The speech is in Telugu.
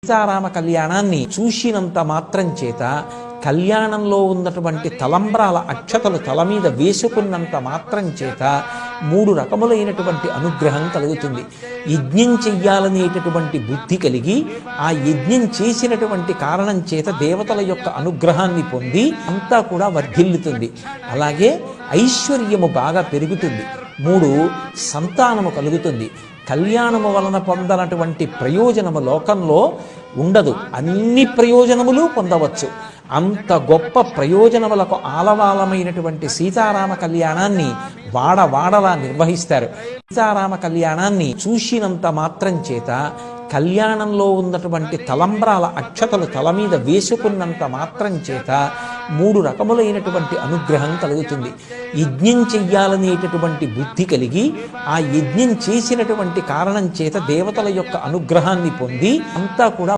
సీతారామ కళ్యాణాన్ని చూసినంత మాత్రం చేత కళ్యాణంలో ఉన్నటువంటి తలంబ్రాల అక్షతలు తల మీద వేసుకున్నంత మాత్రం చేత 3 రకములైనటువంటి అనుగ్రహం కలుగుతుంది. యజ్ఞం చెయ్యాలనేటటువంటి బుద్ధి కలిగి ఆ యజ్ఞం చేసినటువంటి కారణం చేత దేవతల యొక్క అనుగ్రహాన్ని పొంది అంతా కూడా వర్ధిల్లుతుంది. అలాగే ఐశ్వర్యము బాగా పెరుగుతుంది. 3 సంతానము కలుగుతుంది. కళ్యాణము వలన పొందనటువంటి ప్రయోజనము లోకంలో ఉండదు. అన్ని ప్రయోజనములు పొందవచ్చు. అంత గొప్ప ప్రయోజనములకు ఆలవాలమైనటువంటి సీతారామ కళ్యాణాన్ని వాడవాడలా నిర్వహిస్తారు. సీతారామ కళ్యాణాన్ని చూసినంత మాత్రం చేత కళ్యాణంలో ఉన్నటువంటి తలంబ్రాల అక్షతలు తల మీద వేసుకున్నంత మాత్రం చేత 3 రకములైనటువంటి అనుగ్రహం కలుగుతుంది. యజ్ఞం చెయ్యాలనేటటువంటి బుద్ధి కలిగి ఆ యజ్ఞం చేసినటువంటి కారణం చేత దేవతల యొక్క అనుగ్రహాన్ని పొంది అంతా కూడా